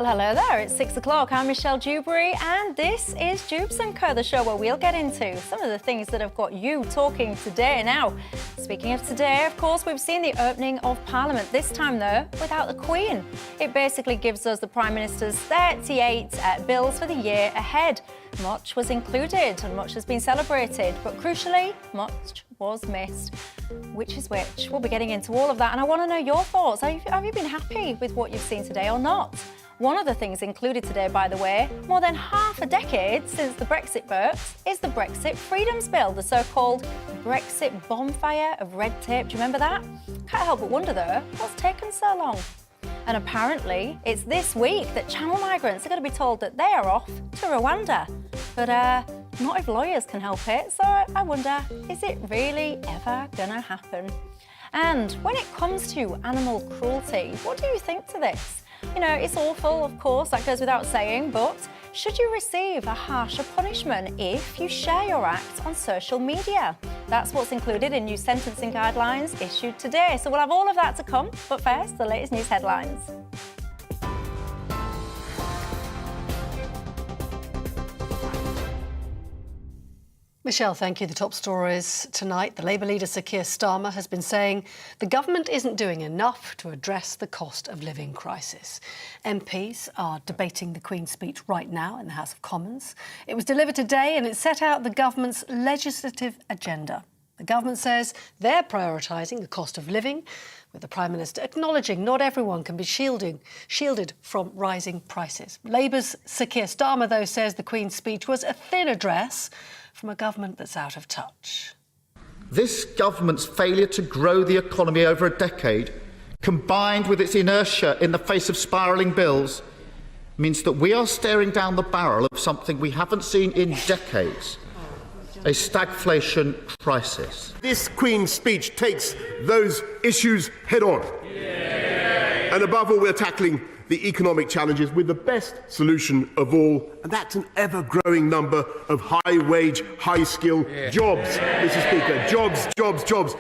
Well, hello there, it's 6 o'clock. I'm Michelle Dewberry and this is Dewbs Co, the show where we'll get into some of the things that have got you talking today. Now, speaking of today, of course, we've seen the opening of Parliament, this time though, without the Queen. It basically gives us the Prime Minister's 38 bills for the year ahead. Much was included and much has been celebrated, but crucially, much was missed. Which is which? We'll be getting into all of that and I want to know your thoughts. Have you been happy with what you've seen today or not? One of the things included today, by the way, more than half a decade since the Brexit votes, is the Brexit Freedoms Bill, the so-called Brexit bonfire of red tape. Do you remember that? Can't help but wonder, though, what's taken so long? And apparently, it's this week that channel migrants are going to be told that they are off to Rwanda. But not if lawyers can help it, so I wonder, is it really ever going to happen? And when it comes to animal cruelty, what do you think to this? You know, it's awful, of course, that goes without saying, but should you receive a harsher punishment if you share your act on social media? That's what's included in new sentencing guidelines issued today. So we'll have all of that to come, but first, the latest news headlines. Michelle, thank you. The top stories tonight. The Labour leader Sir Keir Starmer has been saying the government isn't doing enough to address the cost of living crisis. MPs are debating the Queen's speech right now in the House of Commons. It was delivered today and it set out the government's legislative agenda. The government says they're prioritising the cost of living, with the Prime Minister acknowledging not everyone can be shielded from rising prices. Labour's Sir Keir Starmer, though, says the Queen's speech was a thin address from a government that's out of touch. This government's failure to grow the economy over a decade, combined with its inertia in the face of spiralling bills, means that we are staring down the barrel of something we haven't seen in decades, a stagflation crisis. This Queen's speech takes those issues head on. Yeah. And above all, we're tackling the economic challenges with the best solution of all, and that's an ever-growing number of high-wage, high-skill jobs, Mr. Speaker. Jobs, jobs, jobs.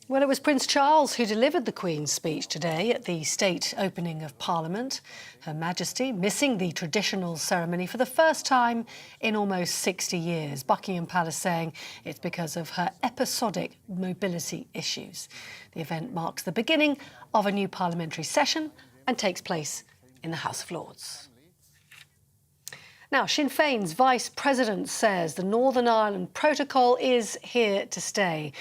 Well, it was Prince Charles who delivered the Queen's speech today at the state opening of Parliament. Her Majesty missing the traditional ceremony for the first time in almost 60 years. Buckingham Palace saying it's because of her episodic mobility issues. The event marks the beginning of a new parliamentary session and takes place in the House of Lords. Now, Sinn Féin's Vice President says the Northern Ireland Protocol is here to stay.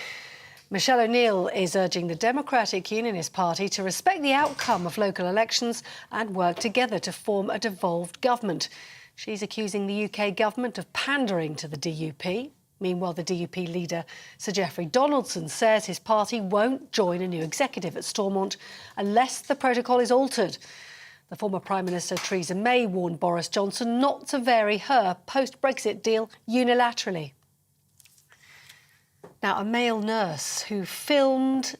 Michelle O'Neill is urging the Democratic Unionist Party to respect the outcome of local elections and work together to form a devolved government. She's accusing the UK government of pandering to the DUP. Meanwhile, the DUP leader, Sir Geoffrey Donaldson, says his party won't join a new executive at Stormont unless the protocol is altered. The former Prime Minister Theresa May warned Boris Johnson not to vary her post-Brexit deal unilaterally. Now, a male nurse who filmed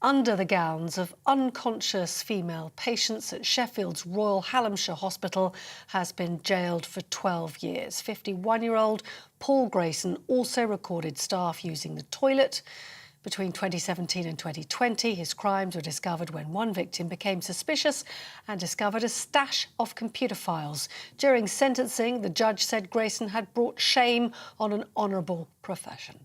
under the gowns of unconscious female patients at Sheffield's Royal Hallamshire Hospital has been jailed for 12 years. 51-year-old Paul Grayson also recorded staff using the toilet. Between 2017 and 2020, his crimes were discovered when one victim became suspicious and discovered a stash of computer files. During sentencing, the judge said Grayson had brought shame on an honourable profession.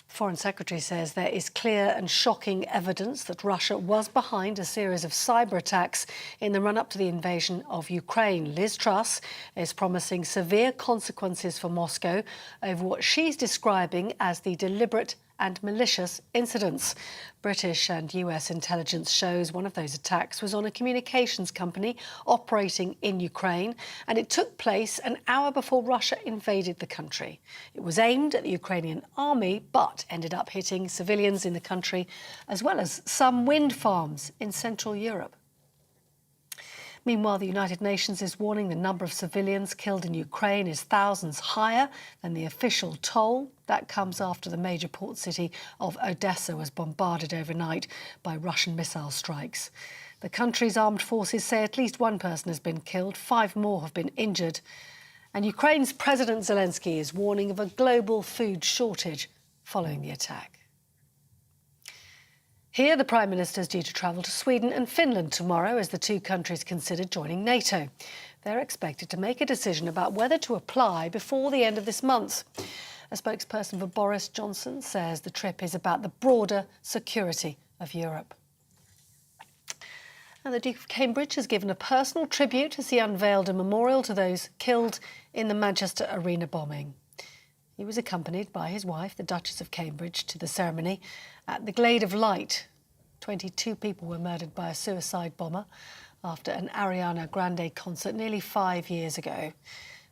The Foreign Secretary says there is clear and shocking evidence that Russia was behind a series of cyber attacks in the run-up to the invasion of Ukraine. Liz Truss is promising severe consequences for Moscow over what she's describing as the deliberate and malicious incidents. British and US intelligence shows one of those attacks was on a communications company operating in Ukraine, and it took place an hour before Russia invaded the country. It was aimed at the Ukrainian army, but ended up hitting civilians in the country, as well as some wind farms in Central Europe. Meanwhile, the United Nations is warning the number of civilians killed in Ukraine is thousands higher than the official toll. That comes after the major port city of Odessa was bombarded overnight by Russian missile strikes. The country's armed forces say at least one person has been killed, 5 more have been injured. And Ukraine's President Zelensky is warning of a global food shortage following the attack. Here, the Prime Minister is due to travel to Sweden and Finland tomorrow as the two countries consider joining NATO. They're expected to make a decision about whether to apply before the end of this month. A spokesperson for Boris Johnson says the trip is about the broader security of Europe. And the Duke of Cambridge has given a personal tribute as he unveiled a memorial to those killed in the Manchester Arena bombing. He was accompanied by his wife, the Duchess of Cambridge, to the ceremony at the Glade of Light. 22 people were murdered by a suicide bomber after an Ariana Grande concert nearly 5 years ago.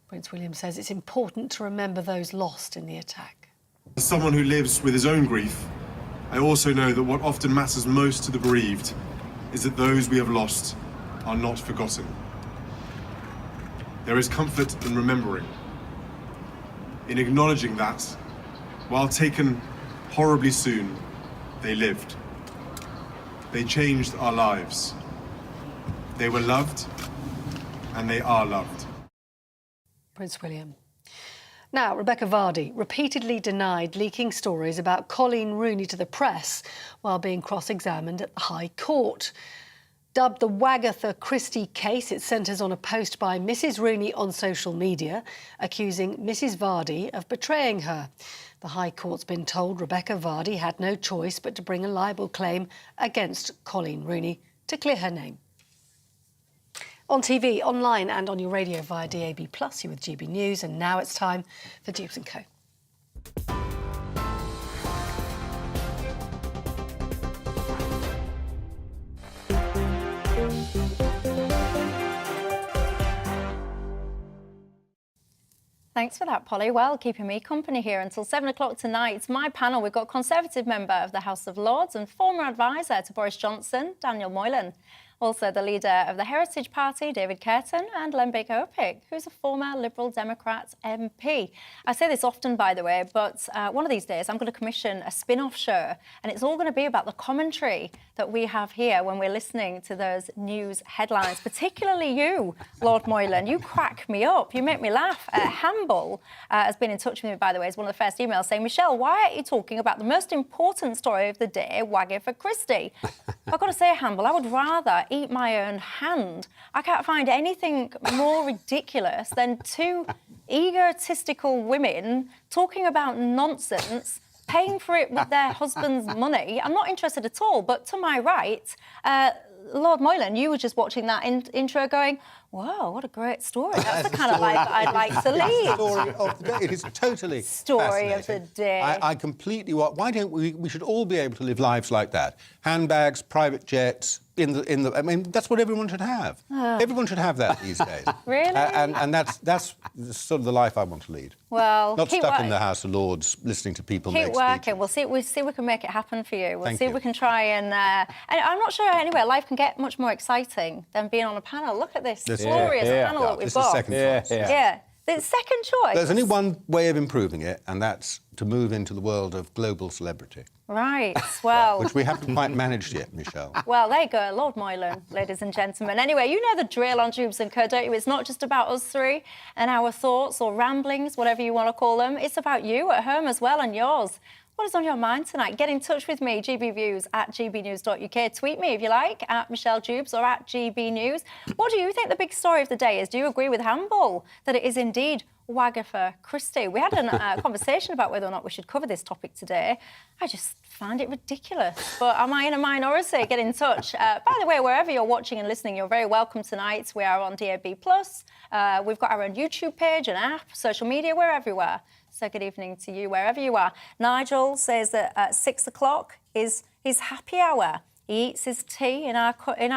Prince William says it's important to remember those lost in the attack. As someone who lives with his own grief, I also know that what often matters most to the bereaved is that those we have lost are not forgotten. There is comfort in remembering, in acknowledging that, while taken horribly soon, they lived. They changed our lives. They were loved, and they are loved. Prince William. Now, Rebecca Vardy repeatedly denied leaking stories about Colleen Rooney to the press while being cross-examined at the High Court. Dubbed the Wagatha Christie case, it centres on a post by Mrs Rooney on social media accusing Mrs Vardy of betraying her. The High Court's been told Rebecca Vardy had no choice but to bring a libel claim against Colleen Rooney to clear her name. On TV, online and on your radio via DAB+, you're with GB News, and now it's time for Dewbs Co. Thanks for that, Polly. Well, keeping me company here until 7 o'clock tonight. It's my panel. We've got Conservative member of the House of Lords and former advisor to Boris Johnson, Daniel Moylan. Also the leader of the Heritage Party, David Curtin, and Len Baker-Opick, who's a former Liberal Democrat MP. I say this often, by the way, but one of these days I'm going to commission a spin-off show, and it's all going to be about the commentary that we have here when we're listening to those news headlines, particularly you, Lord Moylan. You crack me up. You make me laugh. Hamble has been in touch with me, by the way. It's one of the first emails saying, Michelle, why aren't you talking about the most important story of the day, Wagatha Christie? I've got to say, Hamble, I would rather eat my own hand. I can't find anything more ridiculous than two egotistical women talking about nonsense, paying for it with their husband's money. I'm not interested at all, but to my right, Lord Moylan, you were just watching that intro going, wow, what a great story. That's the kind of life I'd like to lead. Story of the day. It is totally Story of the day. I completely... Why don't we should all be able to live lives like that. Handbags, private jets, I mean, that's what everyone should have. Everyone should have that these days. Really? And that's sort of the life I want to lead. Well, not stuck in the House of Lords listening to people make speeches. Keep working. Speeches. We'll see if we can make it happen for you. Thank see you. if we can try and I'm not sure anyway life can get much more exciting than being on a panel. Look at this glorious panel that we've got. This is second choice. The second choice. There's only one way of improving it, and that's to move into the world of global celebrity. Right, well... Which we haven't quite managed yet, Michelle. Well, there you go, Lord Moylan, ladies and gentlemen. Anyway, you know the drill on Dewbs Co, don't you? It's not just about us three and our thoughts or ramblings, whatever you want to call them. It's about you at home as well, and yours. What is on your mind tonight? Get in touch with me, gbviews at gbnews.uk. Tweet me, if you like, at Michelle Dewbs or at GBNews. What do you think the big story of the day is? Do you agree with Hamble that it is indeed Wagatha Christie? We had a conversation about whether or not we should cover this topic today. I just find it ridiculous. But am I in a minority? Get in touch. By the way, wherever you're watching and listening, you're very welcome tonight. We are on DAB+. We've got our own YouTube page and app, social media, we're everywhere. So good evening to you, wherever you are. Nigel says that at 6 o'clock is his happy hour. He eats his tea in our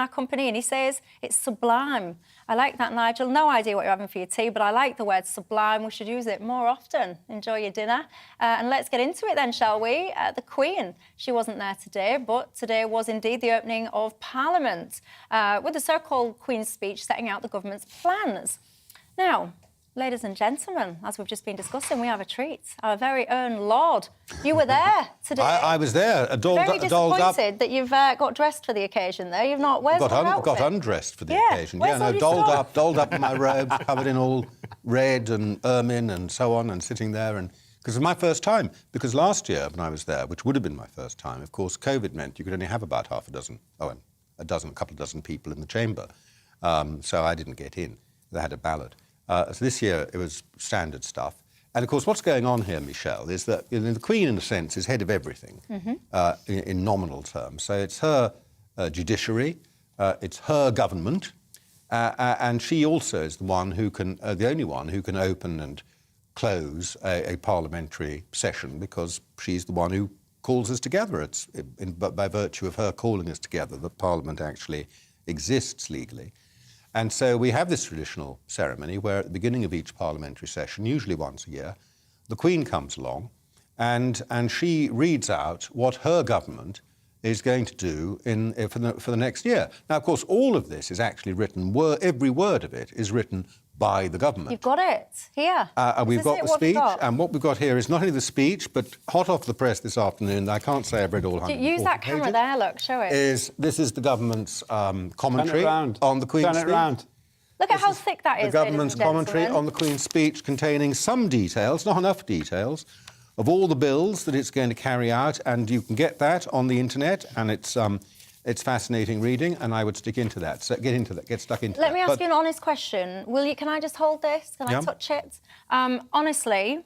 company and he says it's sublime. I like that, Nigel. No idea what you're having for your tea, but I like the word sublime. We should use it more often. Enjoy your dinner. And let's get into it then, shall we? The Queen, she wasn't there today, but today was indeed the opening of Parliament with the so-called Queen's speech setting out the government's plans. Now, ladies and gentlemen, as we've just been discussing, we have a treat. Our very own Lord. You were there today. I was there, very disappointed that you've got dressed for the occasion there. You've not... Where's your outfit? Got undressed for the occasion. Yeah, no, dolled up in my robes, covered in all red and ermine and so on, and sitting there and Because it's my first time. Because last year, when I was there, which would have been my first time, of course, COVID meant you could only have about a couple of dozen people in the chamber. So I didn't get in. They had a ballot. So this year, it was standard stuff. And of course, what's going on here, Michelle, is that the Queen, in a sense, is head of everything in nominal terms. So it's her judiciary, it's her government, and she also is the only one who can open and close a parliamentary session, because she's the one who calls us together. But by virtue of her calling us together, that Parliament actually exists legally. And so we have this traditional ceremony where at the beginning of each parliamentary session, usually once a year, the Queen comes along and she reads out what her government is going to do for the next year. Now, of course, all of this is actually written, every word of it is written by the government. You've got it here. We've got the speech, and what we've got here is not only the speech, but hot off the press this afternoon, I can't say I've read all 140 Use that camera pages, there, look, show it. This is the government's commentary on the Queen's speech. Look at how thick that is, the government's commentary on the Queen's speech, containing some details, not enough details, of all the bills that it's going to carry out, and you can get that on the internet, and it's fascinating reading, and I would stick into that. So get stuck into that. Let me ask you an honest question. Can I just hold this? Can I touch it? Honestly,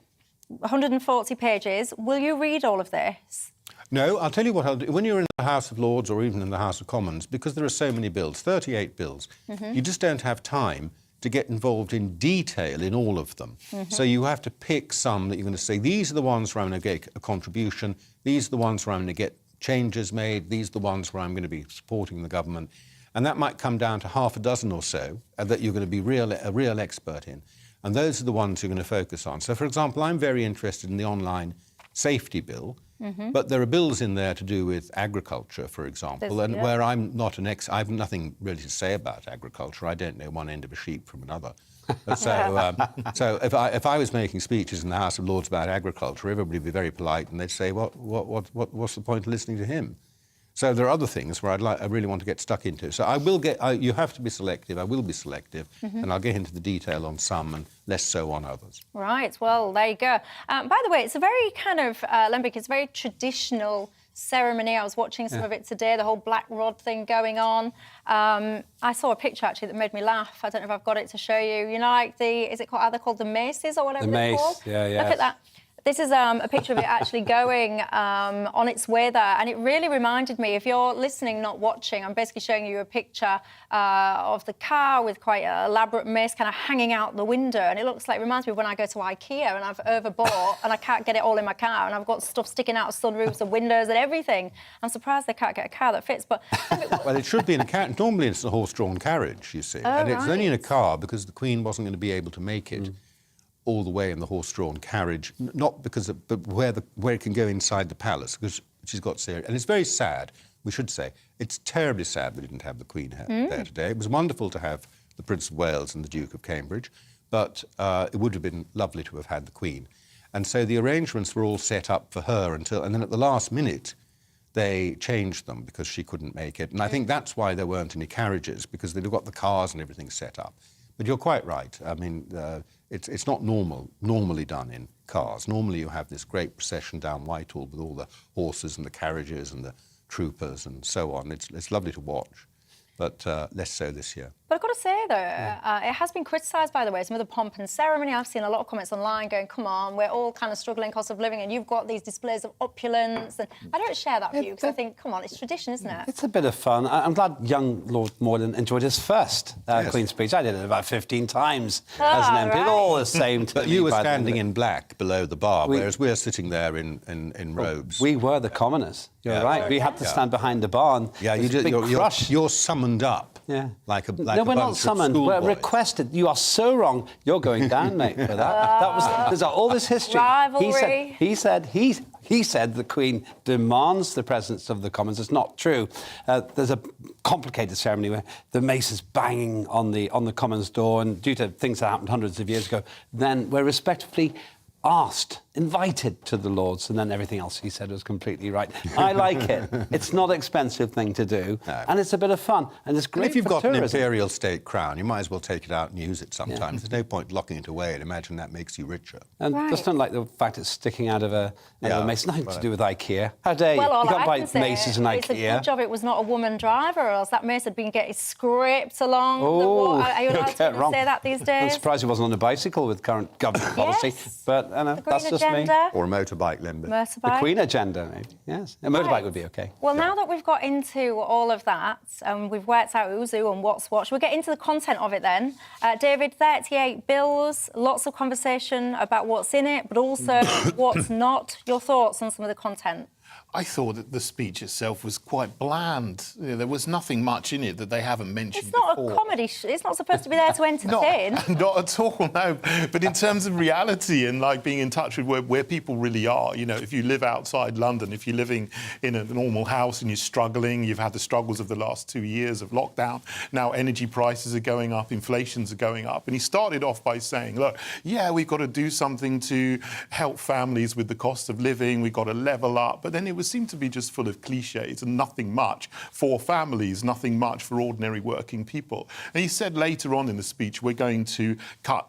140 pages. Will you read all of this? No, I'll tell you what I'll do. When you're in the House of Lords or even in the House of Commons, because there are so many bills, 38 bills, you just don't have time to get involved in detail in all of them. So you have to pick some that you're going to say, these are the ones where I'm going to get a contribution, these are the ones where I'm going to get changes made, these are the ones where I'm going to be supporting the government. And that might come down to half a dozen or so that you're going to be a real expert in. And those are the ones you're going to focus on. So, for example, I'm very interested in the online safety bill, but there are bills in there to do with agriculture, for example, where I'm not I have nothing really to say about agriculture. I don't know one end of a sheep from another. So if I was making speeches in the House of Lords about agriculture, everybody would be very polite and they'd say, what's the point of listening to him? So there are other things where I really want to get stuck into. So you have to be selective. I will be selective, and I'll get into the detail on some and less so on others. Right. Well, there you go. By the way, it's a very kind of Lembic. It's a very traditional ceremony. I was watching some of it today. The whole black rod thing going on. I saw a picture actually that made me laugh. I don't know if I've got it to show you. You know, like are they called the maces or whatever they're called? Yeah. Look at that. This is a picture of it actually going on its way there, and it really reminded me, if you're listening, not watching, I'm basically showing you a picture of the car with quite an elaborate mace kind of hanging out the window, and it reminds me of when I go to IKEA and I've overbought and I can't get it all in my car, and I've got stuff sticking out of sunroofs and windows and everything. I'm surprised they can't get a car that fits, but... Well, it should be in a car. Normally it's a horse-drawn carriage, you see, and it's only in a car because the Queen wasn't going to be able to make it all the way in the horse-drawn carriage, not because of, but where it can go inside the palace, because she's got serious. And it's very sad, we should say. It's terribly sad we didn't have the Queen there today. It was wonderful to have the Prince of Wales and the Duke of Cambridge, but it would have been lovely to have had the Queen. And so the arrangements were all set up for her and then at the last minute, they changed them because she couldn't make it. And I think that's why there weren't any carriages, because they'd got the cars and everything set up. But you're quite right. I mean, it's not normally done in cars. Normally you have this great procession down Whitehall with all the horses and the carriages and the troopers and so on. It's lovely to watch, but less so this year. But I've got to say, though, it has been criticised, by the way, some of the pomp and ceremony. I've seen a lot of comments online going, come on, we're all kind of struggling cost of living and you've got these displays of opulence. And I don't share that view because I think, come on, it's tradition, isn't it? It's a bit of fun. I'm glad young Lord Morland enjoyed his first Queen's speech. I did it about 15 times as an MP. Right. All the same to But you were standing in black below the bar, whereas we're sitting there in robes. We were the commoners. You're right. We had to stand behind the bar. And you're summoned up. Yeah. Like a no, we're not summoned. We're requested. You are so wrong. You're going down, mate, for that. There's all this history. Rivalry. He said the Queen demands the presence of the Commons. It's not true. There's a complicated ceremony where the mace is banging on the Commons door, and due to things that happened hundreds of years ago, then we're respectfully asked invited to the Lords, and then everything else he said was completely right. I like it. It's not an expensive thing to do, and it's a bit of fun, and it's great. And if you've for got an tourism. imperial state crown, you might as well take it out and use it sometimes. There's no point locking it away and imagine that makes you richer. And just don't like the fact it's sticking out of a mace. Nothing to do with IKEA. How dare you? Well, You can't I buy can say maces in it's a IKEA. good job it was not a woman driver, or else that mace had been getting scraped along. Oh, Are you allowed to say that these days? I'm surprised he wasn't on a bicycle with current government policy, but that's just me. Or a motorbike, Limber. The Queen agenda, maybe. Yes, a motorbike would be okay. Well, now that we've got into all of that, and we've worked out who's who and what's what, we'll get into the content of it then. David, 38 bills, lots of conversation about what's in it, but also what's not. Your thoughts on some of the content? I thought that the speech itself was quite bland. You know, there was nothing much in it that they haven't mentioned It's not before. a comedy. It's not supposed to be there to entertain. Not at all, no. But in terms of reality and like being in touch with where people really are, you know, if you live outside London, if you're living in a normal house and you're struggling, you've had the struggles of the last 2 years of lockdown. Now energy prices are going up, inflation's are going up. And he started off by saying, look, yeah, we've got to do something to help families with the cost of living. We've got to level up. But then it seemed to be just full of cliches and nothing much for families, nothing much for ordinary working people. And he said later on in the speech, we're going to cut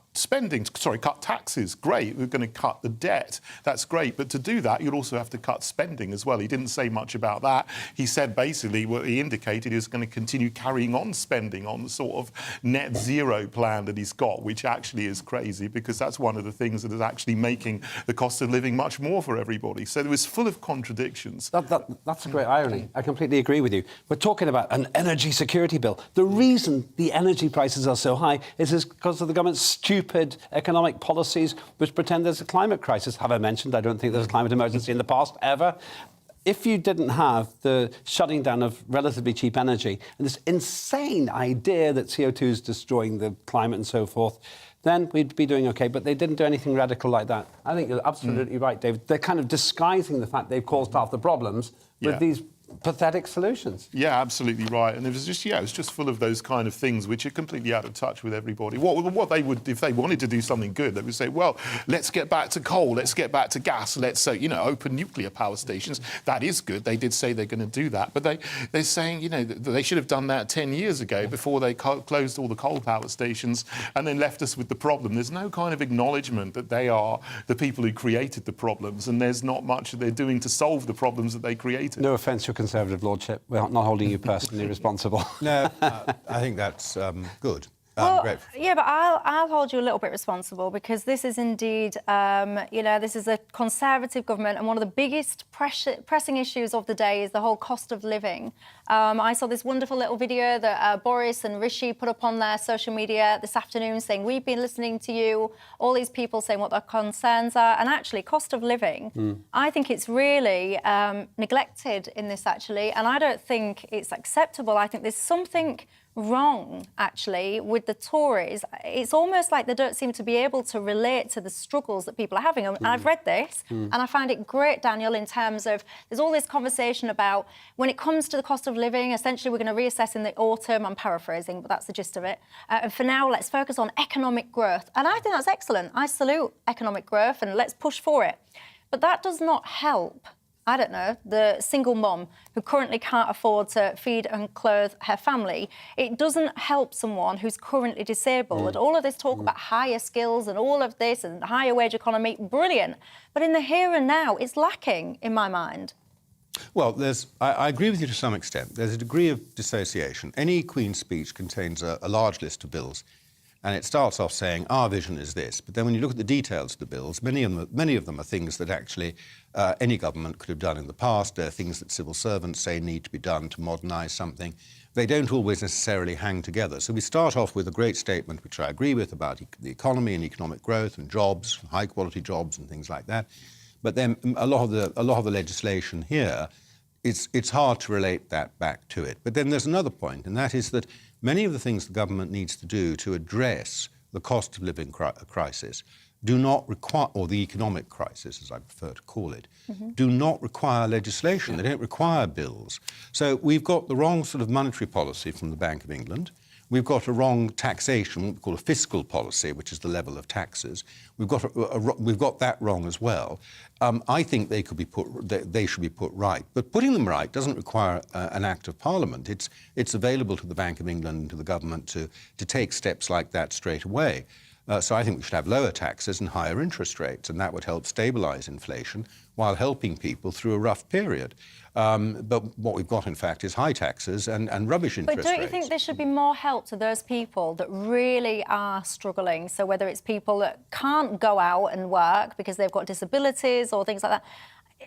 taxes. Great, we're going to cut the debt. That's great. But to do that, you'd also have to cut spending as well. He didn't say much about that. He said basically what he indicated is going to continue carrying on spending on the sort of net zero plan that he's got, which actually is crazy because that's one of the things that is actually making the cost of living much more for everybody. So it was full of contradictions. That's a great irony. I completely agree with you. We're talking about an energy security bill. The reason the energy prices are so high is because of the government's stupid economic policies which pretend there's a climate crisis. Have I mentioned I don't think there's a climate emergency in the past, ever? If you didn't have the shutting down of relatively cheap energy and this insane idea that CO2 is destroying the climate and so forth, then we'd be doing OK. But they didn't do anything radical like that. I think you're absolutely right, David. They're kind of disguising the fact they've caused half the problems with these pathetic solutions. Yeah, absolutely right. And it was just full of those kind of things which are completely out of touch with everybody. What they would, if they wanted to do something good, they would say, well, let's get back to coal, let's get back to gas, let's open nuclear power stations. That is good. They did say they're going to do that, but they're saying that they should have done that 10 years ago before they closed all the coal power stations and then left us with the problem. There's no kind of acknowledgement that they are the people who created the problems, and there's not much that they're doing to solve the problems that they created. No offence, Your Conservative Lordship. We're not holding you personally responsible. No, I think that's good. Well, yeah, but I'll hold you a little bit responsible because this is indeed, this is a Conservative government, and one of the biggest pressing issues of the day is the whole cost of living. I saw this wonderful little video that Boris and Rishi put up on their social media this afternoon saying, we've been listening to you, all these people saying what their concerns are, and actually cost of living, I think it's really neglected in this actually, and I don't think it's acceptable. I think there's something wrong, actually, with the Tories. It's almost like they don't seem to be able to relate to the struggles that people are having. And I've read this, and I find it great, Daniel, in terms of there's all this conversation about when it comes to the cost of living, essentially we're going to reassess in the autumn. I'm paraphrasing, but that's the gist of it. And for now, let's focus on economic growth. And I think that's excellent. I salute economic growth, and let's push for it. But that does not help, I don't know, the single mom who currently can't afford to feed and clothe her family. It doesn't help someone who's currently disabled. All of this talk about higher skills and all of this and higher wage economy, brilliant. But in the here and now, it's lacking, in my mind. Well, I agree with you to some extent. There's a degree of dissociation. Any Queen's speech contains a large list of bills, and it starts off saying, our vision is this. But then when you look at the details of the bills, many of them are things that actually any government could have done in the past. They're things that civil servants say need to be done to modernise something. They don't always necessarily hang together. So we start off with a great statement, which I agree with, about the economy and economic growth and jobs, high-quality jobs and things like that. But then a lot of the legislation here, it's hard to relate that back to it. But then there's another point, and that is that many of the things the government needs to do to address the cost of living crisis do not require, or the economic crisis, as I prefer to call it, do not require legislation. They don't require bills. So we've got the wrong sort of monetary policy from the Bank of England. We've got a wrong taxation, what we call a fiscal policy, which is the level of taxes. We've got that wrong as well. I think they should be put right. But putting them right doesn't require an act of Parliament. It's available to the Bank of England and to the government to take steps like that straight away. So I think we should have lower taxes and higher interest rates, and that would help stabilise inflation while helping people through a rough period. But what we've got, in fact, is high taxes and rubbish interest rates. But don't you think there should be more help to those people that really are struggling? So whether it's people that can't go out and work because they've got disabilities or things like that,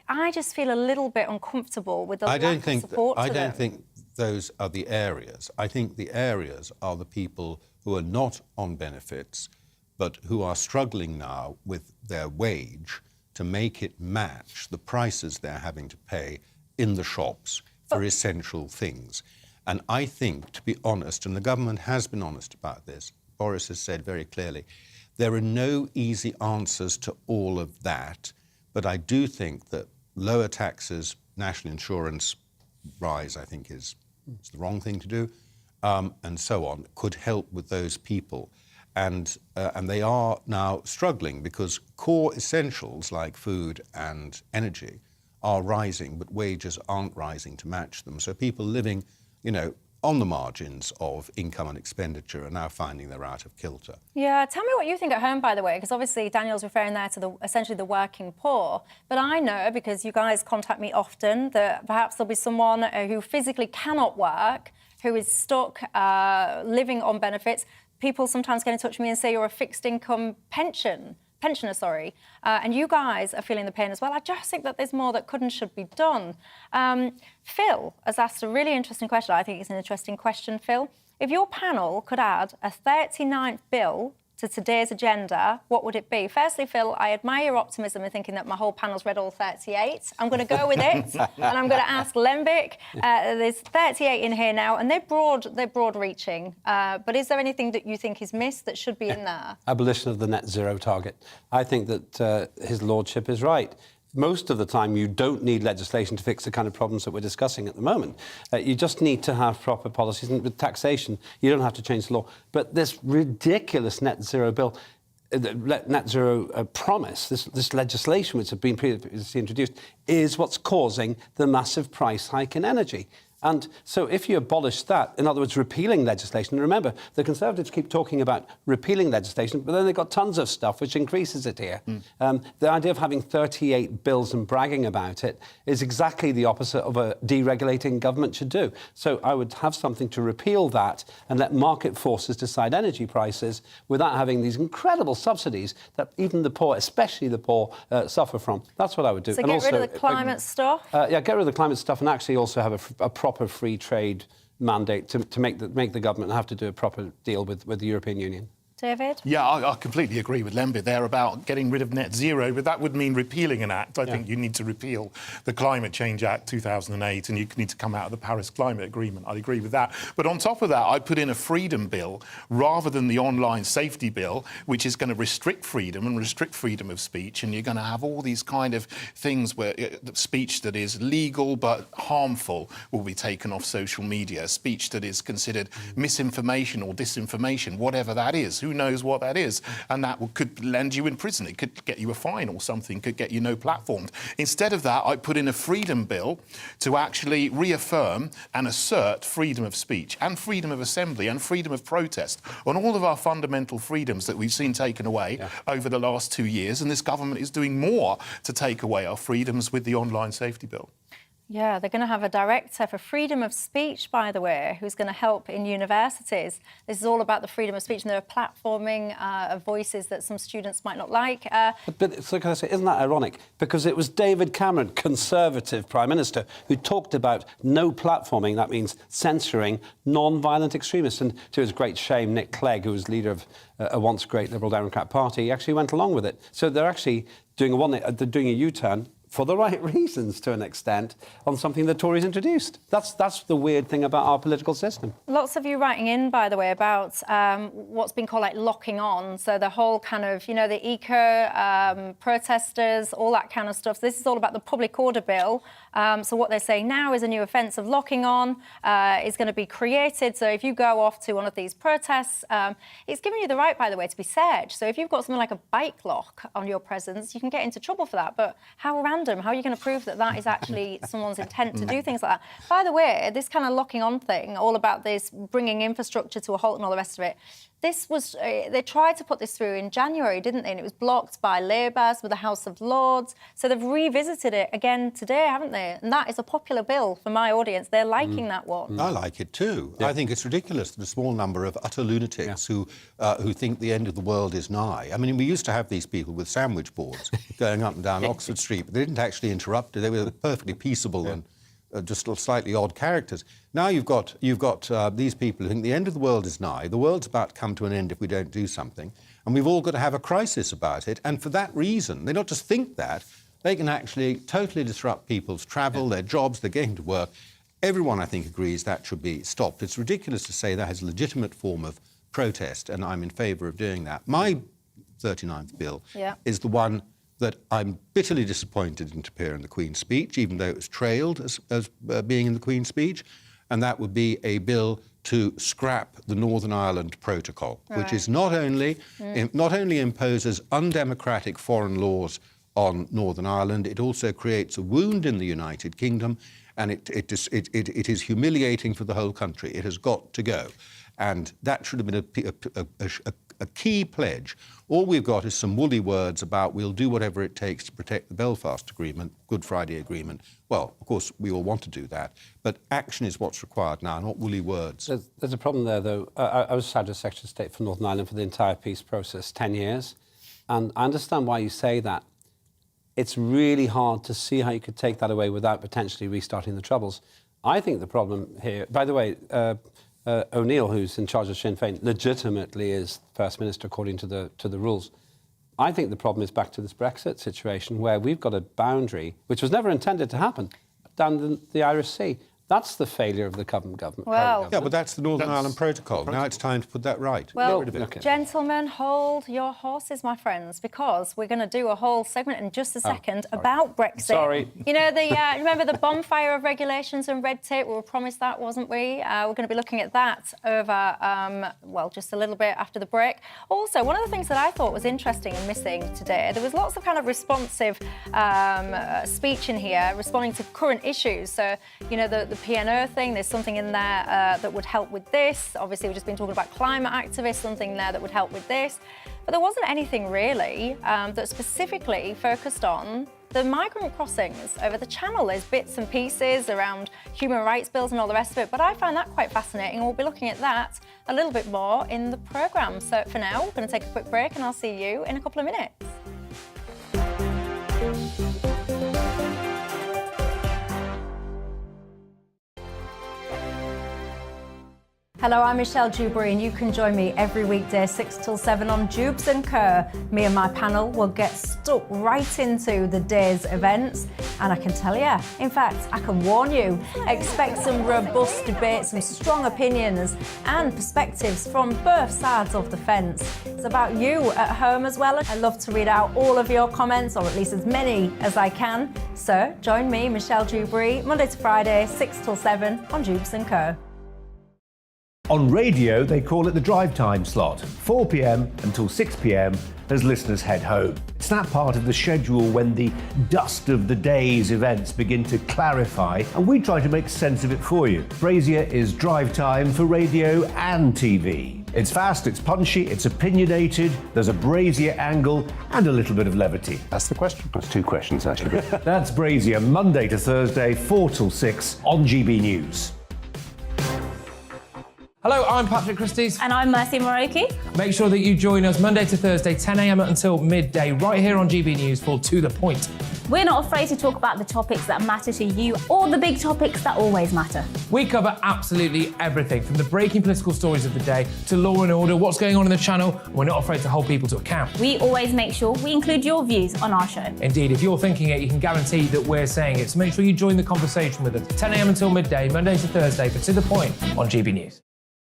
I just feel a little bit uncomfortable with the lack of support to them. I don't think those are the areas. I think the areas are the people who are not on benefits but who are struggling now with their wage to make it match the prices they're having to pay in the shops for essential things. And I think, to be honest, and the government has been honest about this, Boris has said very clearly, there are no easy answers to all of that, but I do think that lower taxes, national insurance rise, I think is the wrong thing to do, and so on, could help with those people. And they are now struggling because core essentials like food and energy are rising, but wages aren't rising to match them. So people living, on the margins of income and expenditure are now finding they're out of kilter. Yeah, tell me what you think at home, by the way, because obviously Daniel's referring there to essentially the working poor. But I know, because you guys contact me often, that perhaps there'll be someone who physically cannot work, who is stuck living on benefits. People sometimes get in touch with me and say you're a fixed income pensioner, and you guys are feeling the pain as well. I just think that there's more that could and should be done. Phil has asked a really interesting question. I think it's an interesting question, Phil. If your panel could add a 39th bill to today's agenda, what would it be? Firstly, Phil, I admire your optimism in thinking that my whole panel's read all 38. I'm going to go with it, and I'm going to ask Lembik. There's 38 in here now, and they're broad-reaching. But is there anything that you think is missed that should be in there? Abolition of the net zero target. I think that his lordship is right. Most of the time, you don't need legislation to fix the kind of problems that we're discussing at the moment. You just need to have proper policies. And with taxation, you don't have to change the law. But this ridiculous net zero bill, net zero promise, this legislation which has been previously introduced, is what's causing the massive price hike in energy. And so if you abolish that, in other words, repealing legislation, and remember, the Conservatives keep talking about repealing legislation, but then they've got tons of stuff which increases it here. The idea of having 38 bills and bragging about it is exactly the opposite of a deregulating government should do. So I would have something to repeal that and let market forces decide energy prices without having these incredible subsidies that even the poor, especially the poor, suffer from. That's what I would do. So get rid of the climate stuff? Yeah, get rid of the climate stuff and actually also have a proper free trade mandate to make the government have to do a proper deal with the European Union. David? Yeah, I completely agree with Lembit there about getting rid of net zero, but that would mean repealing an act. I think you need to repeal the Climate Change Act 2008 and you need to come out of the Paris Climate Agreement. I'd agree with that. But on top of that, I'd put in a freedom bill rather than the online safety bill, which is going to restrict freedom and restrict freedom of speech. And you're going to have all these kind of things where speech that is legal but harmful will be taken off social media. Speech that is considered misinformation or disinformation, whatever that is. Who knows what that is? And that could land you in prison. It could get you a fine or something, could get you no platformed. Instead of that, I put in a freedom bill to actually reaffirm and assert freedom of speech and freedom of assembly and freedom of protest on all of our fundamental freedoms that we've seen taken away over the last 2 years. And this government is doing more to take away our freedoms with the online safety bill. Yeah, they're going to have a director for freedom of speech, by the way, who's going to help in universities. This is all about the freedom of speech, and they're platforming voices that some students might not like. But so can I say, isn't that ironic? Because it was David Cameron, Conservative Prime Minister, who talked about no platforming. That means censoring non-violent extremists. And to his great shame, Nick Clegg, who was leader of a once great Liberal Democrat Party, actually went along with it. So they're actually doing a U-turn for the right reasons to an extent, on something the Tories introduced. That's the weird thing about our political system. Lots of you writing in, by the way, about what's been called like locking on. So the whole kind of, you know, the eco protesters, all that kind of stuff. So this is all about the public order bill. So what they're saying now is a new offence of locking on is going to be created. So if you go off to one of these protests, it's giving you the right, by the way, to be searched. So if you've got something like a bike lock on your presence, you can get into trouble for that. But how random? How are you going to prove that that is actually someone's intent to do things like that? By the way, this kind of locking on thing, all about this bringing infrastructure to a halt and all the rest of it, this was, they tried to put this through in January, didn't they? And it was blocked by Labour, with the House of Lords. So they've revisited it again today, haven't they? And that is a popular bill for my audience. They're liking that one. I like it too. Yeah. I think it's ridiculous that a small number of utter lunatics who think the end of the world is nigh. I mean, we used to have these people with sandwich boards going up and down Oxford Street, but they didn't actually interrupt it. They were perfectly peaceable and just slightly odd characters. Now you've got these people who think the end of the world is nigh, the world's about to come to an end if we don't do something, and we've all got to have a crisis about it. And for that reason, they not just think that, they can actually totally disrupt people's travel, their jobs, their getting to work. Everyone, I think, agrees that should be stopped. It's ridiculous to say that has a legitimate form of protest, and I'm in favour of doing that. My 39th bill is the one that I'm bitterly disappointed didn't appear in the Queen's speech, even though it was trailed as being in the Queen's speech, and that would be a bill to scrap the Northern Ireland Protocol, which is not only imposes undemocratic foreign laws on Northern Ireland, it also creates a wound in the United Kingdom, and it is humiliating for the whole country. It has got to go. And that should have been a key pledge. All we've got is some woolly words about we'll do whatever it takes to protect the Belfast Agreement, Good Friday Agreement. Well, of course, we all want to do that, but action is what's required now, not woolly words. There's a problem there, though. I was Secretary of State for Northern Ireland for the entire peace process, 10 years, and I understand why you say that. It's really hard to see how you could take that away without potentially restarting the Troubles. I think the problem here, by the way, O'Neill, who's in charge of Sinn Féin, legitimately is First Minister according to the rules. I think the problem is back to this Brexit situation where we've got a boundary, which was never intended to happen, down the Irish Sea. That's the failure of the government. Well, yeah, but that's the Northern Ireland Protocol. Now it's time to put that right. Well, Get rid of it. Gentlemen, hold your horses, my friends, because we're going to do a whole segment in just a second about Brexit. Sorry. You know, remember the bonfire of regulations and red tape? We were promised that, wasn't we? We're going to be looking at that over, well, just a little bit after the break. Also, one of the things that I thought was interesting and missing today, there was lots of kind of responsive speech in here, responding to current issues. So, you know, the PNO thing, there's something in there that would help with this. Obviously, we've just been talking about climate activists, something there that would help with this. But there wasn't anything really that specifically focused on the migrant crossings over the Channel. There's bits and pieces around human rights bills and all the rest of it, but I find that quite fascinating, and we'll be looking at that a little bit more in the programme. So for now, we're going to take a quick break, and I'll see you in a couple of minutes. Hello, I'm Michelle Dewberry, and you can join me every weekday 6 till 7 on Dewbs Co. Me and my panel will get stuck right into the day's events, and I can tell you, in fact, I can warn you, expect some robust debates, some strong opinions and perspectives from both sides of the fence. It's about you at home as well. I love to read out all of your comments, or at least as many as I can. So join me, Michelle Dewberry, Monday to Friday, 6 till 7 on Dewbs Co. On radio, they call it the drive time slot, 4 p.m. until 6 p.m. as listeners head home. It's that part of the schedule when the dust of the day's events begin to clarify, and we try to make sense of it for you. Brazier is drive time for radio and TV. It's fast, it's punchy, it's opinionated, there's a Brazier angle and a little bit of levity. That's the question. That's two questions, actually. That's Brazier, Monday to Thursday, 4 till 6 on GB News. Hello, I'm Patrick Christie. And I'm Mercy Moroki. Make sure that you join us Monday to Thursday, 10 a.m. until midday, right here on GB News for To The Point. We're not afraid to talk about the topics that matter to you or the big topics that always matter. We cover absolutely everything, from the breaking political stories of the day to law and order, what's going on in the channel. We're not afraid to hold people to account. We always make sure we include your views on our show. Indeed, if you're thinking it, you can guarantee that we're saying it. So make sure you join the conversation with us, 10 a.m. until midday, Monday to Thursday, for To The Point on GB News.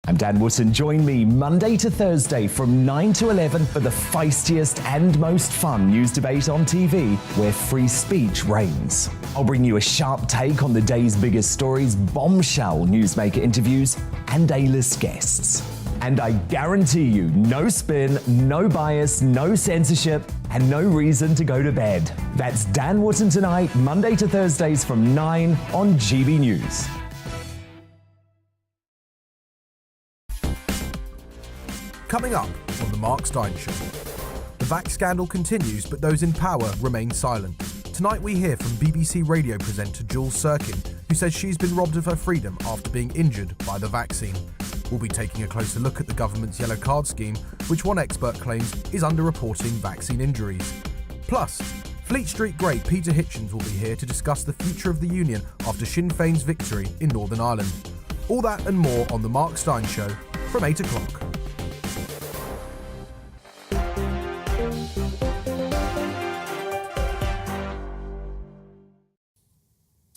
I'm Dan Wootton. Join me Monday to Thursday from 9 to 11 for the feistiest and most fun news debate on TV, where free speech reigns. I'll bring you a sharp take on the day's biggest stories, bombshell newsmaker interviews, and A-list guests. And I guarantee you, no spin, no bias, no censorship, and no reason to go to bed. That's Dan Wootton tonight, Monday to Thursdays from 9 on GB News. Coming up on The Mark Steyn Show. The vax scandal continues, but those in power remain silent. Tonight we hear from BBC radio presenter Jules Sirkin, who says she's been robbed of her freedom after being injured by the vaccine. We'll be taking a closer look at the government's yellow card scheme, which one expert claims is underreporting vaccine injuries. Plus, Fleet Street great Peter Hitchens will be here to discuss the future of the Union after Sinn Féin's victory in Northern Ireland. All that and more on The Mark Steyn Show from 8 o'clock.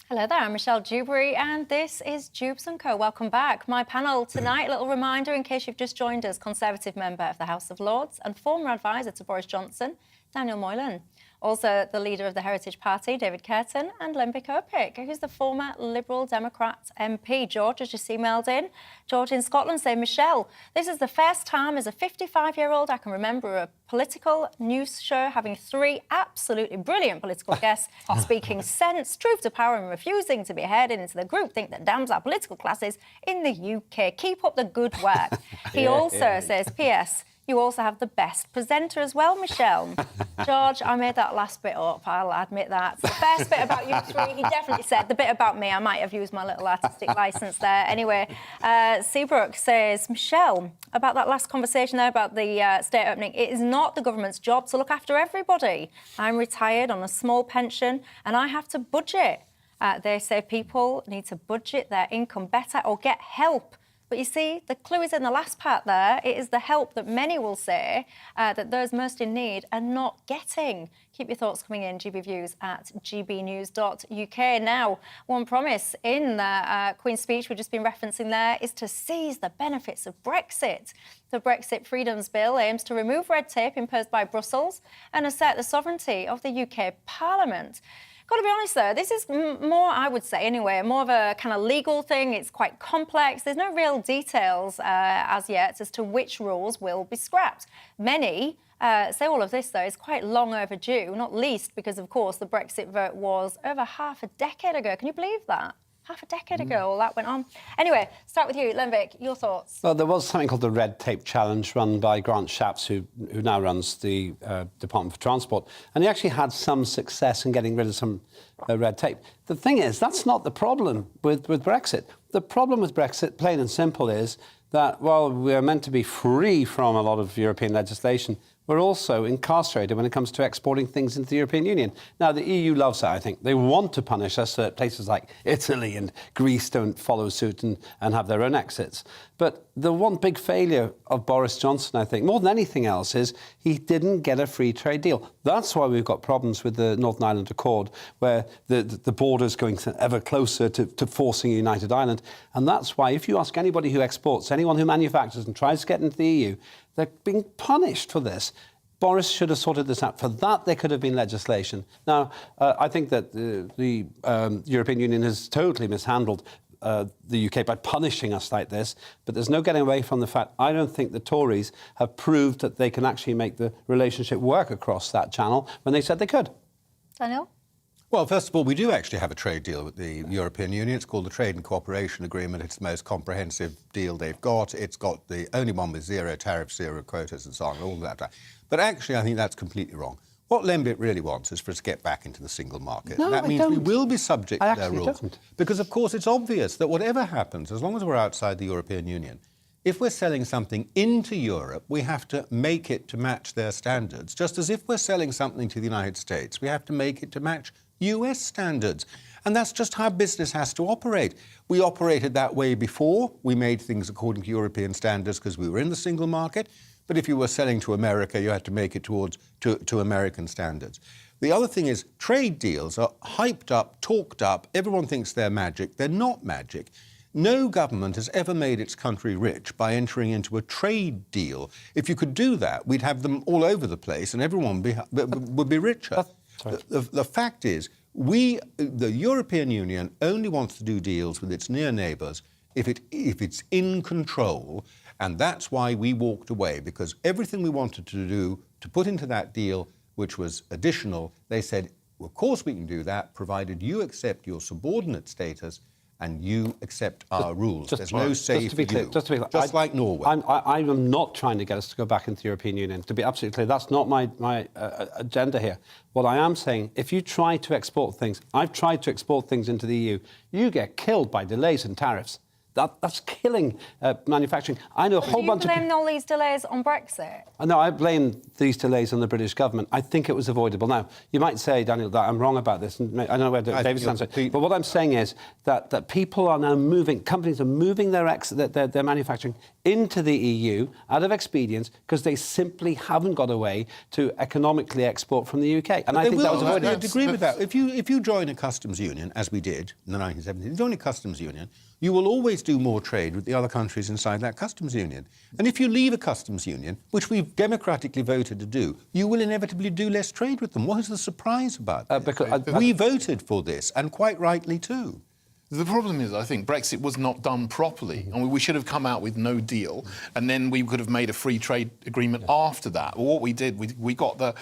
Hello there, I'm Michelle Dewberry and this is Dewbs Co. Welcome back. My panel tonight, a little reminder in case you've just joined us, Conservative member of the House of Lords and former advisor to Boris Johnson, Daniel Moylan. Also the leader of the Heritage Party, David Curtin, and Lembik Opik, who's the former Liberal Democrat MP. George has just emailed in. George in Scotland saying, Michelle, this is the first time as a 55-year-old I can remember a political news show having 3 absolutely brilliant political guests speaking sense, truth to power and refusing to be herded into the groupthink that damns our political classes in the UK. Keep up the good work. He also says, P.S., you also have the best presenter as well, Michelle. George, I made that last bit up, I'll admit that. The first bit about you 3, he definitely said. The bit about me, I might have used my little artistic licence there. Anyway, Seabrook says, Michelle, about that last conversation there about the state opening, it is not the government's job to look after everybody. I'm retired on a small pension and I have to budget. They say people need to budget their income better or get help. But you see, the clue is in the last part there. It is the help that many will say that those most in need are not getting. Keep your thoughts coming in, GB Views at gbnews.uk. Now, one promise in the Queen's speech we've just been referencing there is to seize the benefits of Brexit. The Brexit Freedoms Bill aims to remove red tape imposed by Brussels and assert the sovereignty of the UK Parliament. Got to be honest, though, this is more, I would say anyway, more of a kind of legal thing. It's quite complex. There's no real details as yet as to which rules will be scrapped. Many say all of this, though, is quite long overdue, not least because, of course, the Brexit vote was over half a decade ago. Can you believe that? Half a decade ago, all that went on. Anyway, start with you, Lembik, your thoughts. Well, there was something called the Red Tape Challenge run by Grant Shapps, who now runs the Department for Transport, and he actually had some success in getting rid of some red tape. The thing is, that's not the problem with Brexit. The problem with Brexit, plain and simple, is that while we're meant to be free from a lot of European legislation, we're also incarcerated when it comes to exporting things into the European Union. Now, the EU loves that, I think. They want to punish us so that places like Italy and Greece don't follow suit and have their own exits. But the one big failure of Boris Johnson, I think, more than anything else, is he didn't get a free trade deal. That's why we've got problems with the Northern Ireland Accord, where the border's going ever closer to forcing a united Ireland. And that's why, if you ask anybody who exports, anyone who manufactures and tries to get into the EU, they're being punished for this. Boris should have sorted this out. For that, there could have been legislation. Now, I think that the European Union has totally mishandled the UK by punishing us like this, but there's no getting away from the fact I don't think the Tories have proved that they can actually make the relationship work across that channel when they said they could. Daniel? Well, first of all, we do actually have a trade deal with the European Union. It's called the Trade and Cooperation Agreement. It's the most comprehensive deal they've got. It's got the only one with zero tariffs, zero quotas and so on, all that. But actually, I think that's completely wrong. What Lembit really wants is for us to get back into the single market. No, that means we will be subject to their rules. Don't. Because, of course, it's obvious that whatever happens, as long as we're outside the European Union, if we're selling something into Europe, we have to make it to match their standards, just as if we're selling something to the United States, we have to make it to match US standards. And that's just how business has to operate. We operated that way before. We made things according to European standards because we were in the single market. But if you were selling to America, you had to make it to American standards. The other thing is trade deals are hyped up, talked up. Everyone thinks they're magic. They're not magic. No government has ever made its country rich by entering into a trade deal. If you could do that, we'd have them all over the place and everyone would be richer. The fact is, the European Union only wants to do deals with its near neighbours if it's in control, and that's why we walked away, because everything we wanted to do to put into that deal, which was additional, they said, well, of course we can do that, provided you accept your subordinate status and you accept our rules. There's no say for you. Just to be clear, just like Norway. I am not trying to get us to go back into the European Union. To be absolutely clear, that's not my agenda here. What I am saying, if you try to export things, I've tried to export things into the EU, you get killed by delays and tariffs. That's killing manufacturing. I know a whole bunch of... Do you blame all these delays on Brexit? No, I blame these delays on the British government. I think it was avoidable. Now, you might say, Daniel, that I'm wrong about this. And I don't know where David's answer. But what I'm saying is that people are now moving, companies are moving their manufacturing into the EU out of expedience because they simply haven't got a way to economically export from the UK. And I think that was avoidable. I'd agree with that. If you join a customs union, as we did in the 1970s, you join a customs union, you will always do more trade with the other countries inside that customs union. And if you leave a customs union, which we've democratically voted to do, you will inevitably do less trade with them. What is the surprise about this? We voted for this, and quite rightly too. The problem is, I think, Brexit was not done properly. I mean, we should have come out with no deal, and then we could have made a free trade agreement after that. Well, what we did, we got the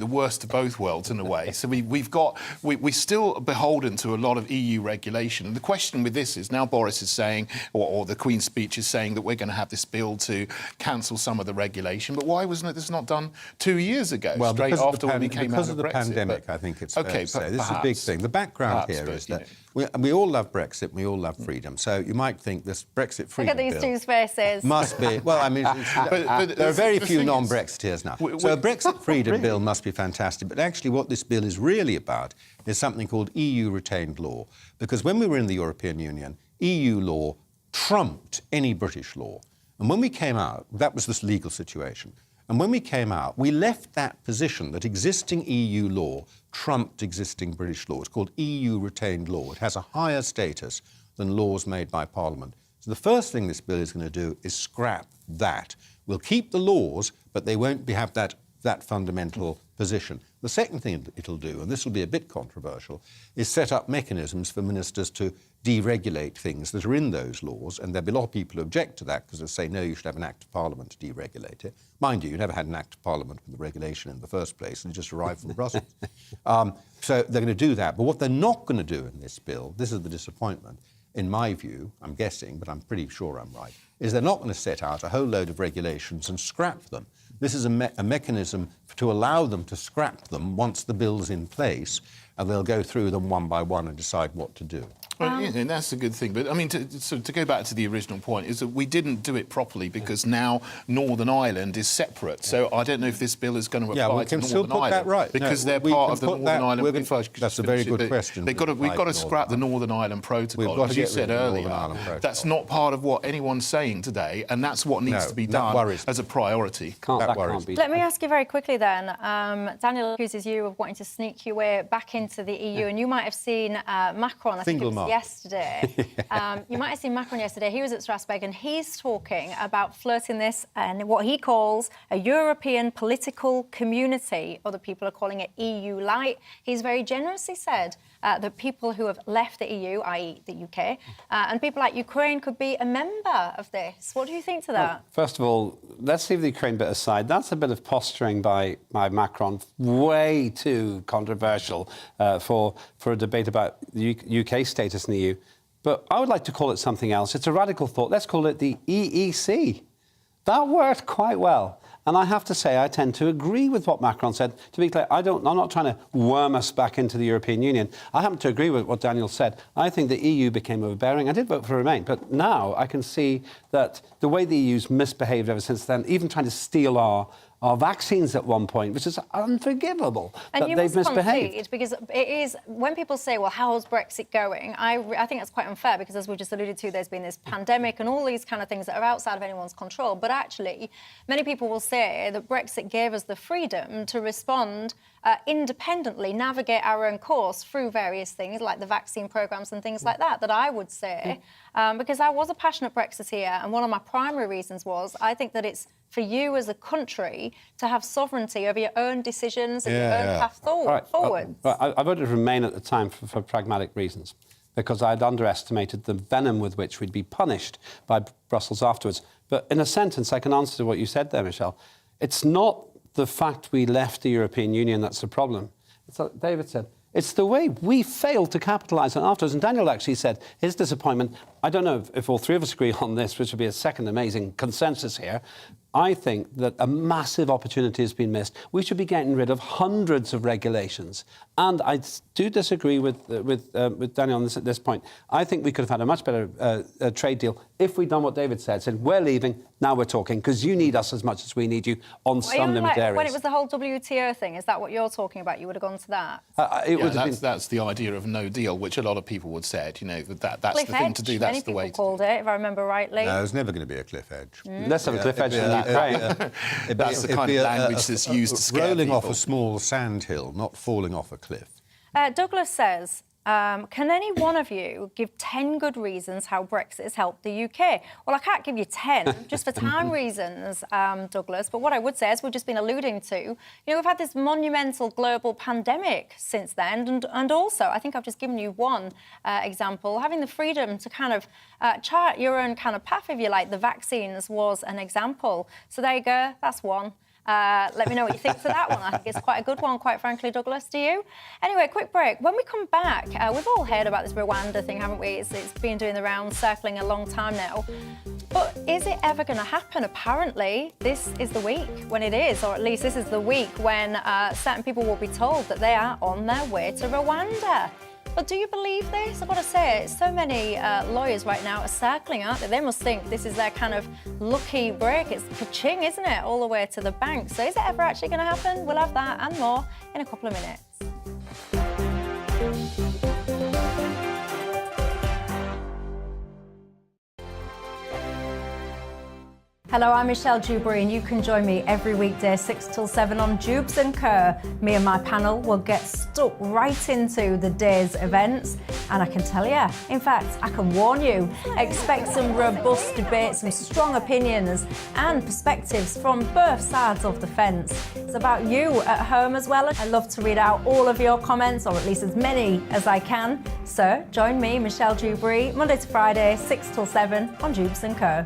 worst of both worlds in a way. So we're still beholden to a lot of EU regulation. And the question with this is, now Boris is saying, or the Queen's speech is saying, that we're going to have this bill to cancel some of the regulation. But why wasn't this not done 2 years ago, straight after we came out of Brexit? Because of the pandemic, I think it's fair to say. This is a big thing. The background here is that we all love Brexit, we all love freedom. So you might think this Brexit freedom bill... Look at these two faces. ...must be... Well, I mean, but there are very few non-Brexiteers now. So a Brexit freedom bill must be fantastic. But actually what this bill is really about is something called EU retained law. Because when we were in the European Union, EU law trumped any British law. And when we came out, that was this legal situation. And when we came out, we left that position that existing EU law trumped existing British law. It's called EU retained law. It has a higher status than laws made by Parliament. So the first thing this bill is going to do is scrap that. We'll keep the laws, but they won't have that fundamental position. The second thing it'll do, and this will be a bit controversial, is set up mechanisms for ministers to deregulate things that are in those laws, and there'll be a lot of people who object to that because they say, no, you should have an Act of Parliament to deregulate it. Mind you, you never had an Act of Parliament with the regulation in the first place, and it just arrived from Brussels. So they're going to do that. But what they're not going to do in this bill, this is the disappointment, in my view, I'm guessing, but I'm pretty sure I'm right, is they're not going to set out a whole load of regulations and scrap them. This is a mechanism to allow them to scrap them once the bill's in place, and they'll go through them one by one and decide what to do. Well, yeah, and that's a good thing. But, I mean, to go back to the original point, is that we didn't do it properly because now Northern Ireland is separate. So I don't know if this bill is going to apply to Northern Ireland. Yeah, we can still put that right. Because they're part of the Northern Ireland... That's a very good question. We've got to scrap the Northern Ireland Protocol. As you said earlier, that's not part of what anyone's saying today, and that's what needs to be done as a priority. That worries me. Let me ask you very quickly then. Daniel accuses you of wanting to sneak your way back into the EU, and you might have seen Macron, I think it was yesterday. You might have seen Macron yesterday. He was at Strasbourg and he's talking about flirting this and what he calls a European political community. Other people are calling it EU light. He's very generously said that people who have left the EU, i.e. the UK, and people like Ukraine could be a member of this. What do you think to that? Well, first of all, let's leave the Ukraine bit aside. That's a bit of posturing by Macron, way too controversial for a debate about the UK status in the EU. But I would like to call it something else. It's a radical thought. Let's call it the EEC. That worked quite well. And I have to say, I tend to agree with what Macron said. To be clear, I'm not trying to worm us back into the European Union. I happen to agree with what Daniel said. I think the EU became overbearing. I did vote for Remain, but now I can see that the way the EU's misbehaved ever since then, even trying to steal our vaccines at one point, which is unforgivable. And you they've must misbehaved. concede, because it is, when people say, well, how's Brexit going? I think that's quite unfair, because as we just alluded to, there's been this pandemic and all these kind of things that are outside of anyone's control. But actually, many people will say that Brexit gave us the freedom to respond independently, navigate our own course through various things like the vaccine programmes and things like that I would say, because I was a passionate Brexiteer, and one of my primary reasons was I think that it's for you as a country to have sovereignty over your own decisions and your own path forward. I voted Remain at the time for pragmatic reasons, because I'd underestimated the venom with which we'd be punished by Brussels afterwards. But in a sentence, I can answer to what you said there, Michelle. It's not the fact we left the European Union that's the problem. It's like David said. It's the way we failed to capitalise on afterwards. And Daniel actually said his disappointment. I don't know if all three of us agree on this, which would be a second amazing consensus here. I think that a massive opportunity has been missed. We should be getting rid of hundreds of regulations. And I do disagree with Daniel on this at this point. I think we could have had a much better trade deal if we'd done what David said, we're leaving, now we're talking, because you need us as much as we need you on some limited areas. When it was the whole WTO thing, is that what you're talking about? You would have gone to that? That's the idea of no deal, which a lot of people would say, that's the thing to do, that's the way to do it. Called it, if I remember rightly. No, there's never going to be a cliff edge. Let's have a cliff edge in Ukraine. That's the kind of language that's used to scare rolling people. off a small sandhill, not falling off a cliff. Douglas says, can any one of you give 10 good reasons how Brexit has helped the UK? Well, I can't give you 10, just for time reasons, Douglas. But what I would say, as we've just been alluding to, we've had this monumental global pandemic since then. And also, I think I've just given you one example, having the freedom to kind of chart your own kind of path, if you like. The vaccines was an example. So there you go, that's one. Let me know what you think for that one. I think it's quite a good one, quite frankly, Douglas. Do you? Anyway, quick break. When we come back, we've all heard about this Rwanda thing, haven't we? It's been doing the rounds, circling a long time now. But is it ever going to happen? Apparently, this is the week when it is, or at least this is the week when certain people will be told that they are on their way to Rwanda. But do you believe this? I've got to say, so many lawyers right now are circling, aren't they? They must think this is their kind of lucky break. It's ka-ching, isn't it? All the way to the bank. So is it ever actually going to happen? We'll have that and more in a couple of minutes. Hello, I'm Michelle Dewberry, and you can join me every weekday 6 till 7 on Dewbs Co. Me and my panel will get stuck right into the day's events, and I can tell you, in fact, I can warn you, expect some robust debates, some strong opinions and perspectives from both sides of the fence. It's about you at home as well. I love to read out all of your comments, or at least as many as I can. So join me, Michelle Dewberry, Monday to Friday, 6 till 7 on Dewbs Co.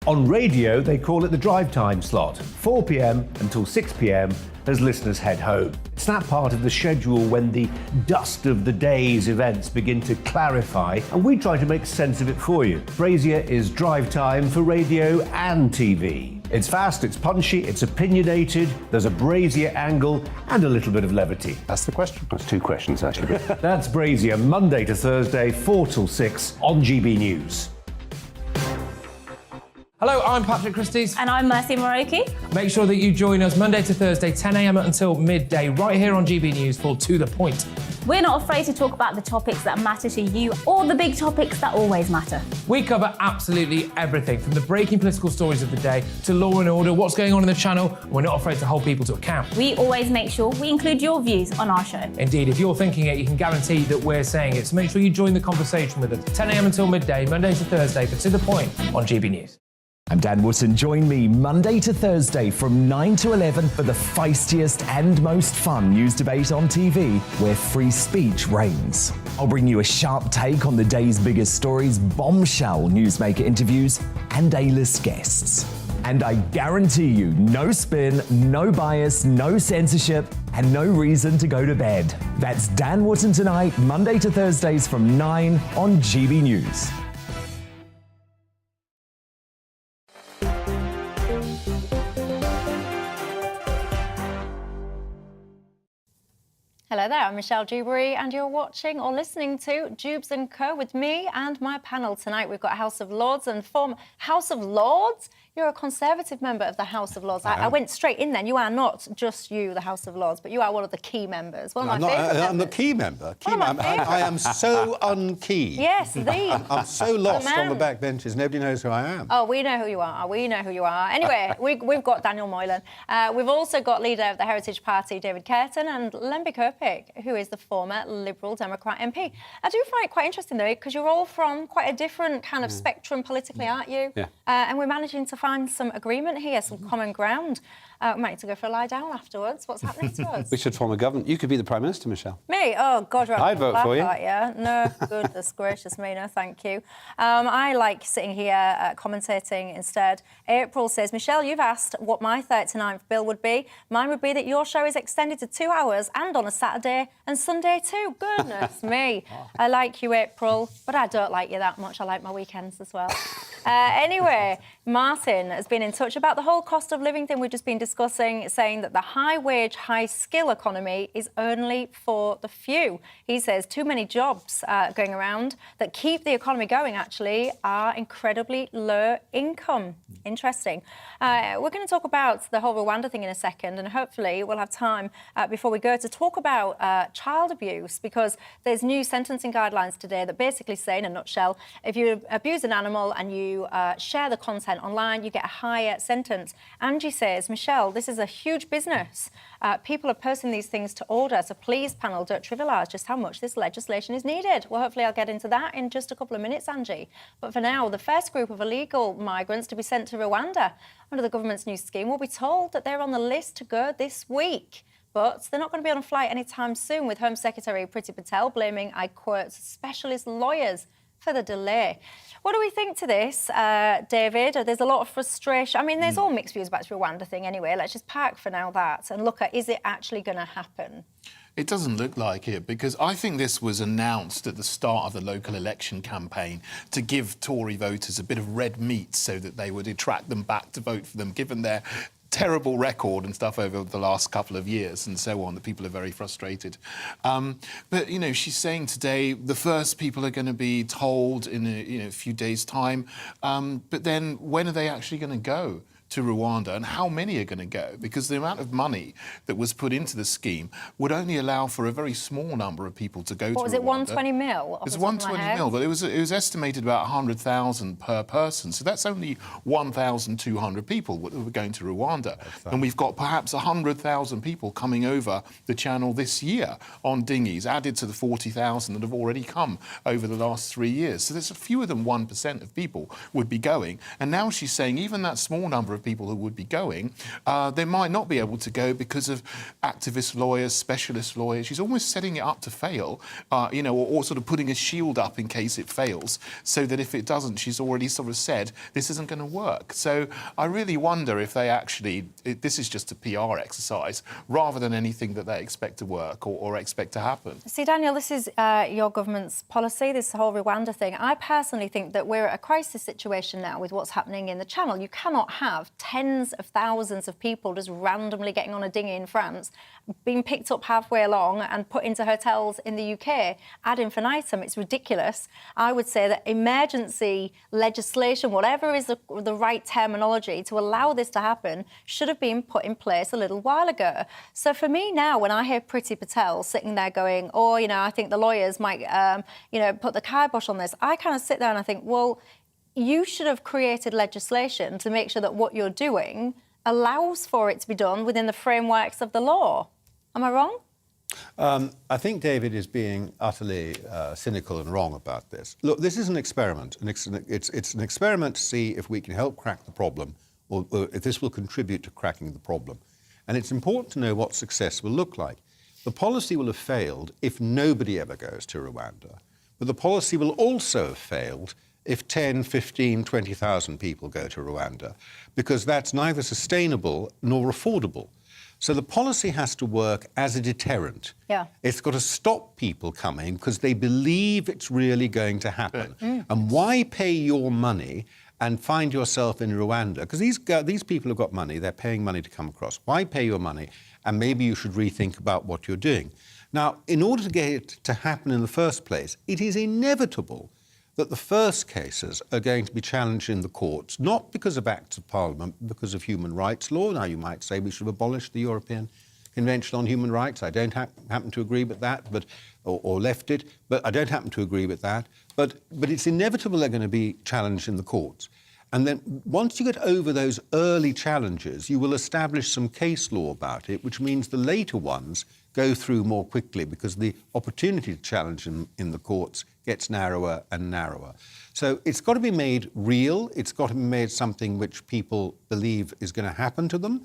On radio, they call it the drive time slot, 4 p.m. until 6 p.m. as listeners head home. It's that part of the schedule when the dust of the day's events begin to clarify, and we try to make sense of it for you. Brazier is drive time for radio and TV. It's fast, it's punchy, it's opinionated, there's a Brazier angle and a little bit of levity. That's the question. That's two questions, actually. That's Brazier, Monday to Thursday, 4 till 6 on GB News. Hello, I'm Patrick Christie. And I'm Mercy Moroki. Make sure that you join us Monday to Thursday, 10 a.m. until midday, right here on GB News for To The Point. We're not afraid to talk about the topics that matter to you, or the big topics that always matter. We cover absolutely everything, from the breaking political stories of the day to law and order, what's going on in the channel. We're not afraid to hold people to account. We always make sure we include your views on our show. Indeed, if you're thinking it, you can guarantee that we're saying it. So make sure you join the conversation with us, 10 a.m. until midday, Monday to Thursday, for To The Point on GB News. I'm Dan Wootton. Join me Monday to Thursday from 9 to 11 for the feistiest and most fun news debate on TV, where free speech reigns. I'll bring you a sharp take on the day's biggest stories, bombshell newsmaker interviews, and A-list guests. And I guarantee you, no spin, no bias, no censorship, and no reason to go to bed. That's Dan Wootton tonight, Monday to Thursdays from 9 on GB News. Hello there, I'm Michelle Dewberry and you're watching or listening to Dewbs Co with me and my panel tonight. We've got House of Lords and former House of Lords. You're a Conservative member of the House of Lords. I went straight in then. You are not just you, the House of Lords, but you are one of the key members. One of my favourite members. I'm the key member. I am so unkey. Yes, I'm so lost on the back benches. Nobody knows who I am. Oh, we know who you are. We know who you are. Anyway, we've got Daniel Moylan. We've also got leader of the Heritage Party, David Curtin, and Lemby Kirkpatrick, who is the former Liberal Democrat MP. I do find it quite interesting, though, because you're all from quite a different kind of spectrum politically, aren't you? Yeah. And we're managing to find some agreement here, some common ground. We might need to go for a lie down afterwards. What's happening to us? We should form a government. You could be the Prime Minister, Michelle. Me? Oh, God, you're I'd vote for you. Yeah, no, goodness gracious me, no, thank you. I like sitting here commentating instead. April says, Michelle, you've asked what my 39th bill would be. Mine would be that your show is extended to 2 hours and on a Saturday and Sunday too. Goodness me. I like you, April, but I don't like you that much. I like my weekends as well. Anyway, Martin has been in touch about the whole cost of living thing we've just been discussing, saying that the high-wage, high-skill economy is only for the few. He says too many jobs going around that keep the economy going, actually, are incredibly low income. Interesting. We're going to talk about the whole Rwanda thing in a second, and hopefully we'll have time before we go to talk about child abuse, because there's new sentencing guidelines today that basically say, in a nutshell, if you abuse an animal and you share the content online, you get a higher sentence. Angie says, Michelle, this is a huge business. People are posting these things to order, so please, panel, don't trivialise just how much this legislation is needed. Well, hopefully I'll get into that in just a couple of minutes, Angie. But for now, the first group of illegal migrants to be sent to Rwanda under the government's new scheme will be told that they're on the list to go this week. But they're not going to be on a flight anytime soon, with Home Secretary Priti Patel blaming, I quote, specialist lawyers for the delay. What do we think to this, David? There's a lot of frustration. I mean, there's all mixed views about the Rwanda thing anyway. Let's just park for now that and look at, is it actually going to happen? It doesn't look like it, because I think this was announced at the start of the local election campaign to give Tory voters a bit of red meat so that they would attract them back to vote for them, given their terrible record and stuff over the last couple of years and so on, that people are very frustrated. But, you know, she's saying today the first people are going to be told in a few days' time. But then when are they actually going to go to Rwanda, and how many are going to go? Because the amount of money that was put into the scheme would only allow for a very small number of people to go to Rwanda. What was it, 120 mil? It was 120 mil, but it was estimated about 100,000 per person. So that's only 1,200 people who were going to Rwanda. And we've got perhaps 100,000 people coming over the channel this year on dinghies, added to the 40,000 that have already come over the last 3 years. So there's fewer than 1% of people would be going. And now she's saying even that small number of people who would be going, they might not be able to go because of activist lawyers, specialist lawyers. She's almost setting it up to fail, or sort of putting a shield up in case it fails, so that if it doesn't, she's already sort of said this isn't going to work. So I really wonder if they actually, this is just a PR exercise rather than anything that they expect to work or expect to happen. See, Daniel, this is your government's policy, this whole Rwanda thing. I personally think that we're at a crisis situation now with what's happening in the Channel. You cannot have tens of thousands of people just randomly getting on a dinghy in France, being picked up halfway along and put into hotels in the UK ad infinitum. It's ridiculous. I would say that emergency legislation, whatever is the right terminology to allow this to happen, should have been put in place a little while ago. So for me now, when I hear Priti Patel sitting there going, oh, I think the lawyers might, put the kibosh on this, I kind of sit there and I think, well, you should have created legislation to make sure that what you're doing allows for it to be done within the frameworks of the law. Am I wrong? I think David is being utterly cynical and wrong about this. Look, this is an experiment. It's an experiment to see if we can help crack the problem, or if this will contribute to cracking the problem. And it's important to know what success will look like. The policy will have failed if nobody ever goes to Rwanda, but the policy will also have failed if 10, 15, 20,000 people go to Rwanda, because that's neither sustainable nor affordable. So the policy has to work as a deterrent. Yeah. It's got to stop people coming because they believe it's really going to happen. And why pay your money and find yourself in Rwanda? Because these people have got money, they're paying money to come across. Why pay your money? And maybe you should rethink about what you're doing. Now, in order to get it to happen in the first place, it is inevitable that the first cases are going to be challenged in the courts, not because of acts of Parliament, but because of human rights law. Now, you might say we should abolish the European Convention on Human Rights. I don't happen to agree with that, or left it, but I don't happen to agree with that. But it's inevitable they're going to be challenged in the courts. And then once you get over those early challenges, you will establish some case law about it, which means the later ones go through more quickly because the opportunity to challenge them in the courts gets narrower and narrower. So it's got to be made real. It's got to be made something which people believe is going to happen to them.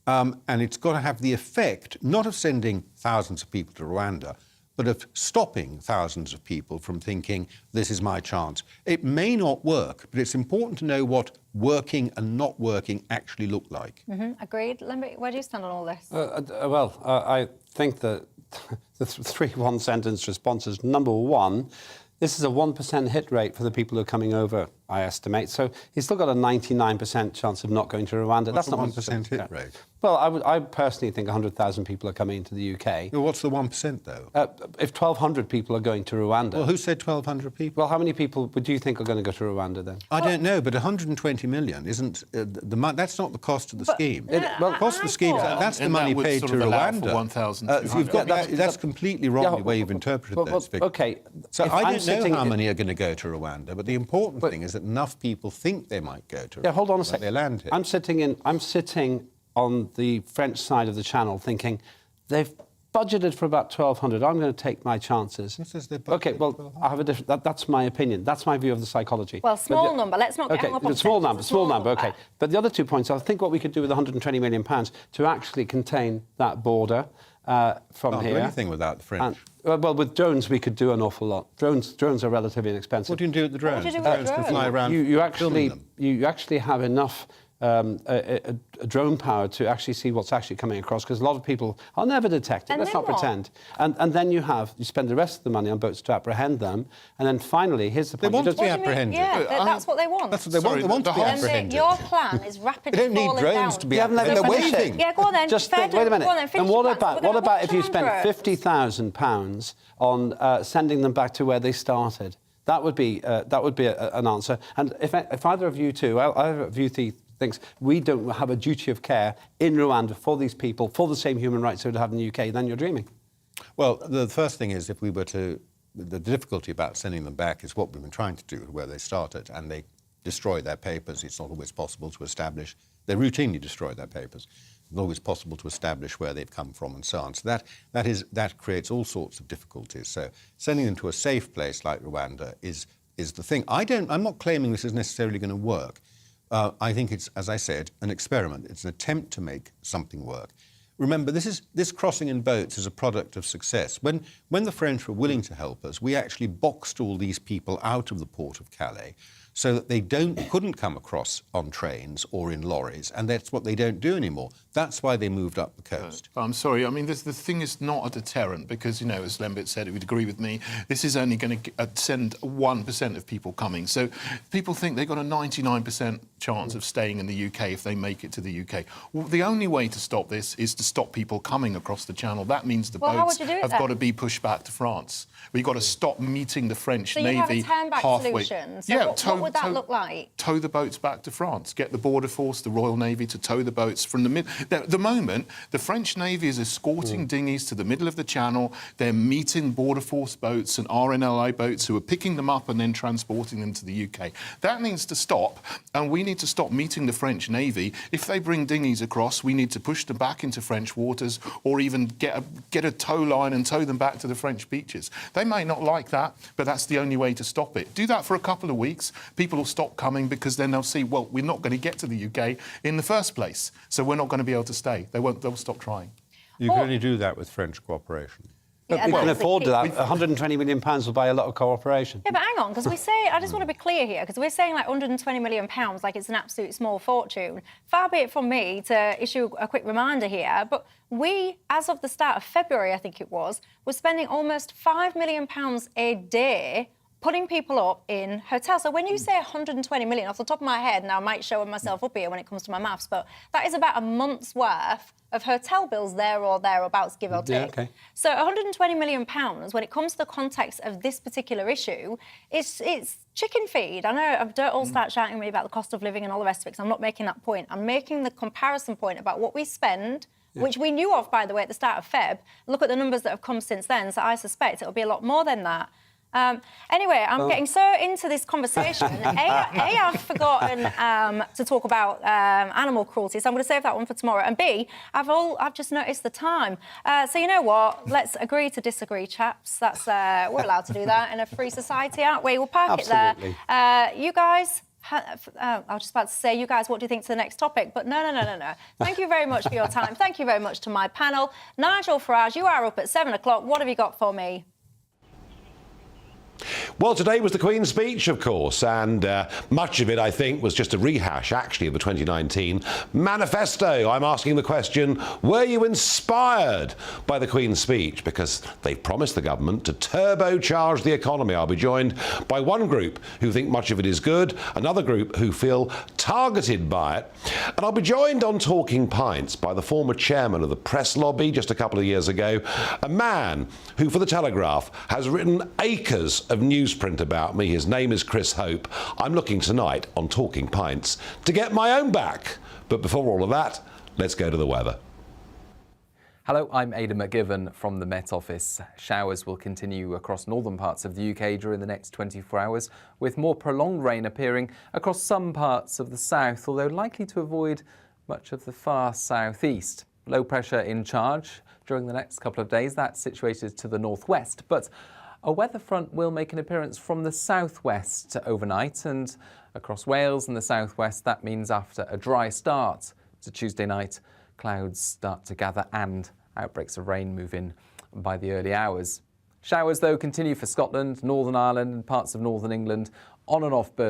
And it's got to have the effect, not of sending thousands of people to Rwanda, but of stopping thousands of people from thinking, this is my chance. It may not work, but it's important to know what working and not working actually look like. Agreed. Lembe, where do you stand on all this? I think that the three one-sentence responses. Number one, this is a 1% hit rate for the people who are coming over, I estimate. So he's still got a 99% chance of not going to Rwanda. What's That's not 1% hit rate? Well, I personally think 100,000 people are coming into the UK. Well, what's the 1%, though? If 1,200 people are going to Rwanda... Well, who said 1,200 people? Well, how many people do you think are going to go to Rwanda, then? I don't know, but 120 million isn't... that's not the cost of the scheme. The cost of the scheme, that's the money paid to Rwanda. That's completely wrong, the way you've interpreted those figures. OK. So I don't know how many are going to go to Rwanda, but the important thing is that enough people think they might go to Rwanda. Yeah, hold on a second. They land here. I'm sitting on the French side of the channel thinking, they've budgeted for about 1,200. I'm going to take my chances. OK, well, I have a different... That's my opinion. That's my view of the psychology. Well, small number. Let's not get hung up on small number, OK. But the other 2 points, I think what we could do with 120 million pounds to actually contain that border from Can't here... do anything without the French. Well, with drones, we could do an awful lot. Drones are relatively inexpensive. What do you do with the drones? What do you do with Drones can fly around you them. actually have enough a drone power to actually see what's actually coming across, because a lot of people are never detected. Let's not pretend. And then you spend the rest of the money on boats to apprehend them, and then finally, here's the point. They want to be apprehended. Yeah, that's what they want. That's what they want. They want to be apprehended. Your plan is rapidly They don't need falling drones down. to be apprehended. They're waving. Yeah, go on then. Just wait a minute. And what about if you spent £50,000 on sending them back to where they started? That would be an answer. And if either of you two, either of you thinks we don't have a duty of care in Rwanda for these people, for the same human rights they would have in the UK, then you're dreaming. Well, the first thing is, if we were to... The difficulty about sending them back is what we've been trying to do, where they started, and they destroy their papers. It's not always possible to establish... They routinely destroy their papers. It's not always possible to establish where they've come from and so on. So that creates all sorts of difficulties. So sending them to a safe place like Rwanda is the thing. I'm not claiming this is necessarily going to work. I think it's, as I said, an experiment. It's an attempt to make something work. Remember, this crossing in boats is a product of success. When the French were willing to help us, we actually boxed all these people out of the port of Calais so that they couldn't come across on trains or in lorries, and that's what they don't do anymore. That's why they moved up the coast. I'm sorry, I mean, the thing is not a deterrent because, as Lembit said, he would agree with me, this is only going to send 1% of people coming. So people think they've got a 99% chance of staying in the UK if they make it to the UK. Well, the only way to stop this is to stop people coming across the channel. That means the boats have got to be pushed back to France. We've got to stop meeting the French Navy halfway. So you have a turn-back solution. So what would that look like? Tow the boats back to France. Get the border force, the Royal Navy, to tow the boats from the mid... At the moment, the French Navy is escorting dinghies to the middle of the channel. They're meeting border force boats and RNLI boats who are picking them up and then transporting them to the UK. That needs to stop, and we need to stop meeting the French Navy. If they bring dinghies across, we need to push them back into French waters, or even get a tow line and tow them back to the French beaches. They may not like that, but that's the only way to stop it. Do that for a couple of weeks. People will stop coming because then they'll see, well, we're not going to get to the UK in the first place, so we're not going to be able to stay. They'll stop trying. You can only do that with French cooperation. But we can afford that. £120 million will buy a lot of cooperation. Yeah, but hang on, because we say, I just want to be clear here, because we're saying like £120 million like it's an absolute small fortune. Far be it from me to issue a quick reminder here, but we, as of the start of February, I think it was, were spending almost £5 million a day putting people up in hotels. So when you say 120 million, off the top of my head, now I might show myself up here when it comes to my maths, but that is about a month's worth of hotel bills there or thereabouts, give or take. Yeah, okay. So 120 million pounds, when it comes to the context of this particular issue, it's chicken feed. I know, don't all start shouting at me about the cost of living and all the rest of it, because I'm not making that point. I'm making the comparison point about what we spend, which we knew of, by the way, at the start of Feb. Look at the numbers that have come since then, so I suspect it'll be a lot more than that. Anyway, I'm getting so into this conversation. I've forgotten to talk about animal cruelty, so I'm going to save that one for tomorrow. And B, I've just noticed the time. So you know what? Let's agree to disagree, chaps. That's we're allowed to do that in a free society, aren't we? We'll park it there. You guys. I was just about to say, you guys, what do you think to the next topic? But no. Thank you very much for your time. Thank you very much to my panel. Nigel Farage, you are up at 7 o'clock. What have you got for me? Well, today was the Queen's speech, of course, and much of it, I think, was just a rehash, actually, of the 2019 manifesto. I'm asking the question, were you inspired by the Queen's speech? Because they've promised the government to turbocharge the economy. I'll be joined by one group who think much of it is good, another group who feel targeted by it. And I'll be joined on Talking Pints by the former chairman of the press lobby just a couple of years ago, a man who, for The Telegraph, has written acres of newsprint about me. His name is Chris Hope. I'm looking tonight on Talking Pints to get my own back. But before all of that, let's go to the weather. Hello, I'm Aidan McGivern from the Met Office. Showers will continue across northern parts of the UK during the next 24 hours, with more prolonged rain appearing across some parts of the south, although likely to avoid much of the far southeast. Low pressure in charge during the next couple of days. That's situated to the northwest, but a weather front will make an appearance from the southwest overnight, and across Wales and the southwest. That means after a dry start to Tuesday night, clouds start to gather and outbreaks of rain move in by the early hours. Showers, though, continue for Scotland, Northern Ireland and parts of northern England, on and off bursts